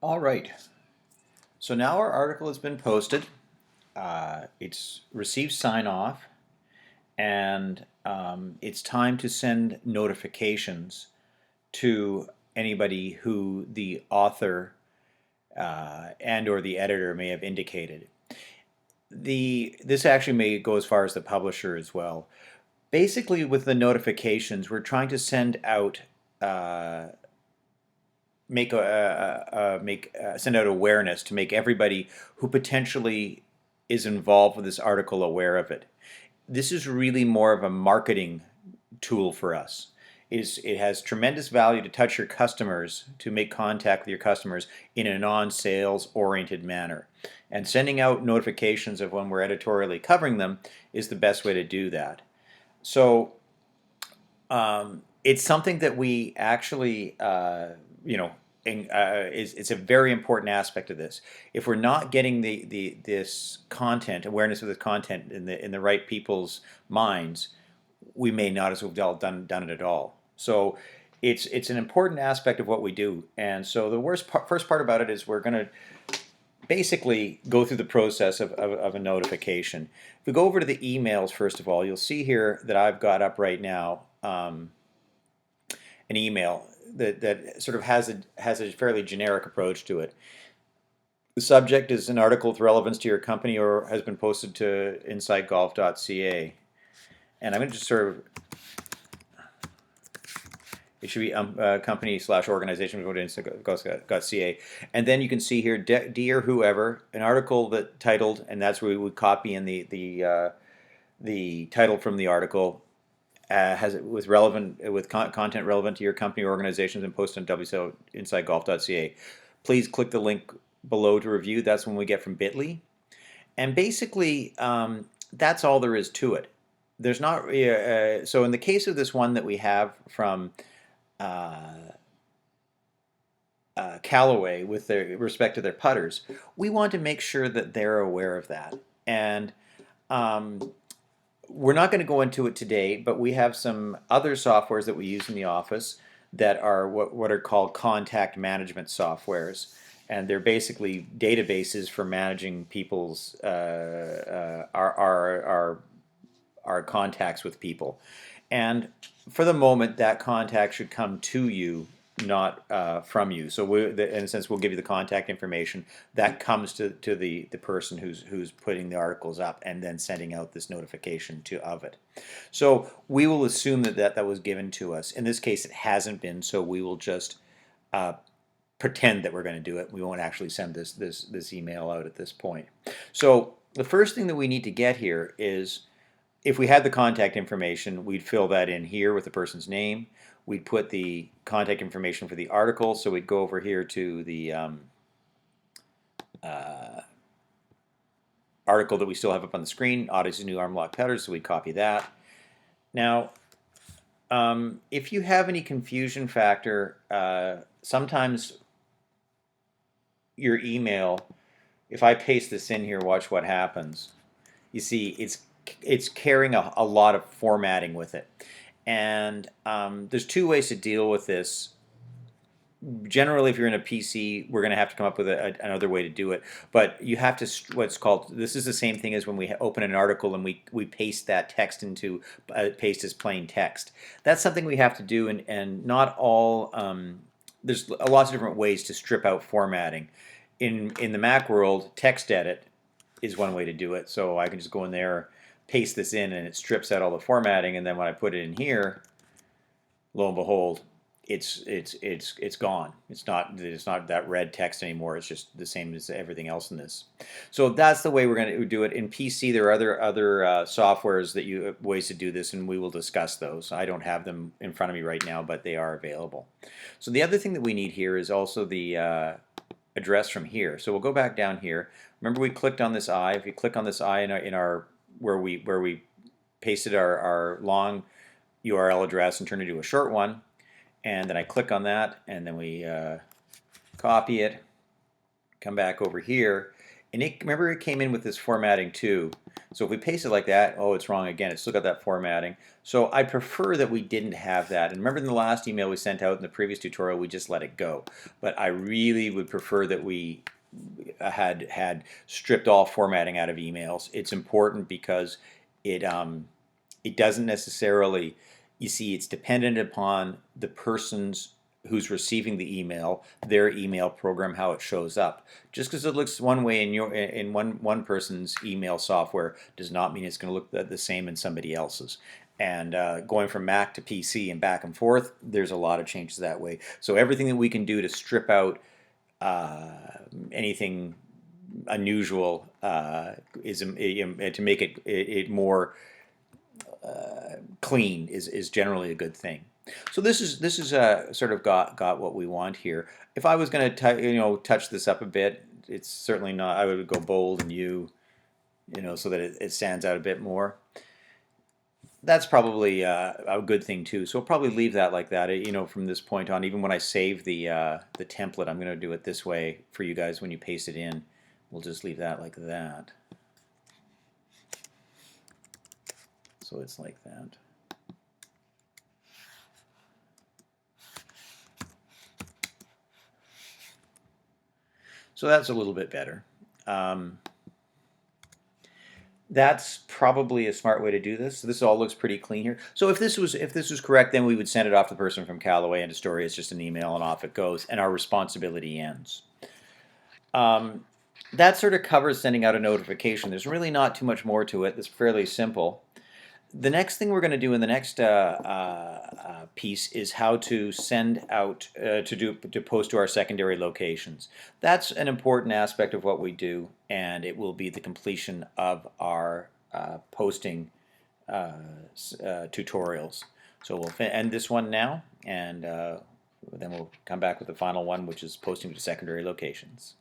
All right. So now our article has been posted. It's received sign off, and it's time to send notifications to anybody who the author and/or the editor may have indicated. This actually may go as far as the publisher as well. Basically, with the notifications, we're trying to send out uh, send out awareness to make everybody who potentially is involved with this article aware of it. This is really more of a marketing tool for us. It has tremendous value to touch your customers, to make contact with your customers in a non-sales oriented manner. And sending out notifications of when we're editorially covering them is the best way to do that. So it's something that we actually, it's a very important aspect of this. If we're not getting this content awareness of this content in the right people's minds, we may not as well done it at all. So it's an important aspect of what we do. And so the first part about it is we're going to basically go through the process of a notification. If we go over to the emails, first of all, you'll see here that I've got up right now an email that sort of has a fairly generic approach to it. The subject is an article with relevance to your company or has been posted to InsideGolf.ca. And I'm going to just sort of, it should be company/organization .ca, and then you can see here, dear whoever, an article that titled, and that's where we would copy in the title from the article, has it with content relevant to your company or organization and posted on InsideGolf.ca. Please click the link below to review. That's when we get from Bitly, and basically that's all there is to it. There's not so in the case of this one that we have from Callaway with their respect to their putters, we want to make sure that they're aware of that. And we're not going to go into it today, but we have some other softwares that we use in the office that are what are called contact management softwares. And they're basically databases for managing people's our contacts with people. And for the moment, that contact should come to you, not from you. So in a sense, we'll give you the contact information that comes to the person who's putting the articles up and then sending out this notification of it. So we will assume that was given to us. In this case, it hasn't been, so we will just pretend that we're going to do it. We won't actually send this email out at this point. So the first thing that we need to get here is, if we had the contact information, we'd fill that in here with the person's name. We'd put the contact information for the article, so we'd go over here to the article that we still have up on the screen, Odyssey's new arm lock putters, so we'd copy that. Now, if you have any confusion factor, sometimes your email, if I paste this in here, watch what happens. You see, it's carrying a lot of formatting with it. And there's two ways to deal with this. Generally, if you're in a PC, we're going to have to come up with another way to do it. But you have to, what's called, this is the same thing as when we open an article and we paste that text into, paste as plain text. That's something we have to do, and not all, there's lots of different ways to strip out formatting. In the Mac world, text edit is one way to do it. So I can just go in there, paste this in, and it strips out all the formatting, and then when I put it in here, lo and behold, it's gone. It's not that red text anymore. It's just the same as everything else in this. So that's the way we're going to do it. In PC, there are other softwares ways to do this, and we will discuss those. I don't have them in front of me right now, but they are available. So the other thing that we need here is also the address from here. So we'll go back down here. Remember, we clicked on this I. If you click on this I in our where we pasted our long URL address and turned it into a short one, and then I click on that, and then we copy it, come back over here, and remember it came in with this formatting too. So if we paste it like that, oh, it's wrong again. It's still got that formatting. So I prefer that we didn't have that. And remember in the last email we sent out in the previous tutorial, we just let it go. But I really would prefer that we had stripped all formatting out of emails. It's important because it it doesn't necessarily, you see, it's dependent upon the person's who's receiving the email, their email program, how it shows up. Just because it looks one way in one person's email software does not mean it's going to look the same in somebody else's. And going from Mac to PC and back and forth, there's a lot of changes that way. So everything that we can do to strip out anything unusual is to make it more clean is generally a good thing. So this is sort of got what we want here. If I was going to touch this up a bit, it's certainly not. I would go bold and so that it stands out a bit more. That's probably a good thing too. So I'll probably leave that like that. From this point on, even when I save the template, I'm going to do it this way for you guys when you paste it in. We'll just leave that like that. So it's like that. So that's a little bit better. That's probably a smart way to do this. So this all looks pretty clean here. So if this was correct, then we would send it off to the person from Callaway and Astoria. It's just an email and off it goes, and our responsibility ends. That sort of covers sending out a notification. There's really not too much more to it. It's fairly simple. The next thing we're going to do in the next piece is how to send out to post to our secondary locations. That's an important aspect of what we do, and it will be the completion of our posting tutorials. So we'll end this one now, and then we'll come back with the final one, which is posting to secondary locations.